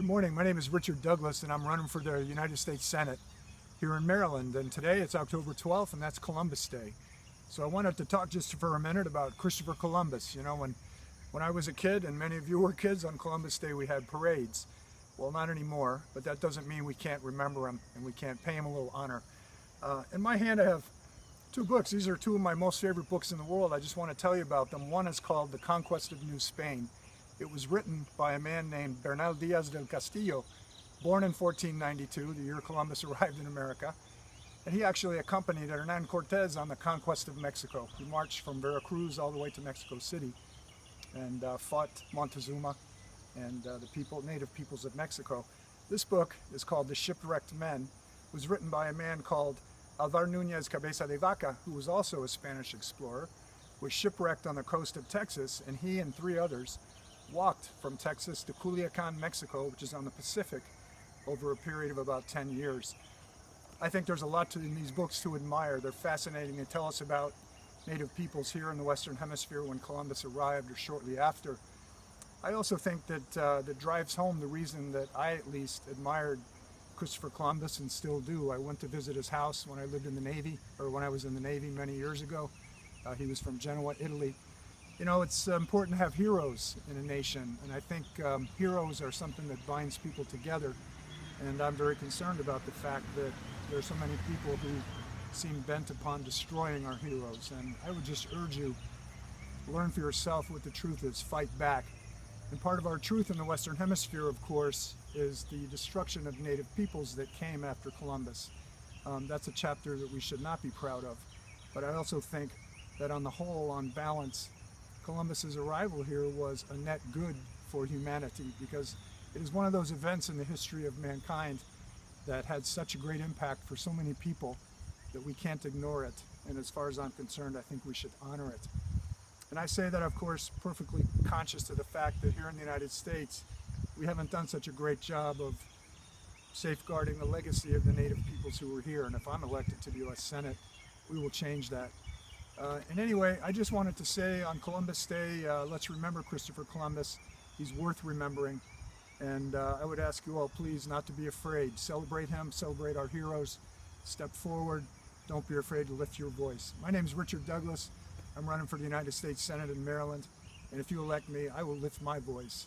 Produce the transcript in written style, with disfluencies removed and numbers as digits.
Good morning. My name is Richard Douglas, and I'm running for the United States Senate here in Maryland. And today it's October 12th, and that's Columbus Day. So I wanted to talk just for a minute about Christopher Columbus. You know, when I was a kid, and many of you were kids, on Columbus Day we had parades. Well, not anymore, but that doesn't mean we can't remember him and we can't pay him a little honor. In my hand I have two books. These are two of my most favorite books in the world. I just want to tell you about them. One is called The Conquest of New Spain. It was written by a man named Bernal Diaz del Castillo, born in 1492, the year Columbus arrived in America. And he actually accompanied Hernan Cortez on the conquest of Mexico. He marched from Veracruz all the way to Mexico City and fought Montezuma and the native peoples of Mexico. This book is called The Shipwrecked Men. It was written by a man called Alvar Núñez Cabeza de Vaca, who was also a Spanish explorer, was shipwrecked on the coast of Texas, and he and three others walked from Texas to Culiacan, Mexico, which is on the Pacific, over a period of about 10 years. I think there's a lot in these books to admire. They're fascinating. They tell us about native peoples here in the Western Hemisphere when Columbus arrived or shortly after. I also think that that drives home the reason that I at least admired Christopher Columbus and still do. I went to visit his house when I lived in the Navy, or when I was in the Navy many years ago. He was from Genoa, Italy. You know, it's important to have heroes in a nation, and I think heroes are something that binds people together. And I'm very concerned about the fact that there are so many people who seem bent upon destroying our heroes. And I would just urge you, learn for yourself what the truth is, fight back. And part of our truth in the Western Hemisphere, of course, is the destruction of native peoples that came after Columbus. That's a chapter that we should not be proud of. But I also think that on the whole, on balance, Columbus's arrival here was a net good for humanity, because it is one of those events in the history of mankind that had such a great impact for so many people that we can't ignore it. And as far as I'm concerned, I think we should honor it. And I say that, of course, perfectly conscious of the fact that here in the United States, we haven't done such a great job of safeguarding the legacy of the native peoples who were here. And if I'm elected to the U.S. Senate, we will change that. And anyway, I just wanted to say on Columbus Day, let's remember Christopher Columbus. He's worth remembering. And I would ask you all, please, not to be afraid. Celebrate him, celebrate our heroes, step forward. Don't be afraid to lift your voice. My name is Richard Douglas. I'm running for the United States Senate in Maryland. And if you elect me, I will lift my voice.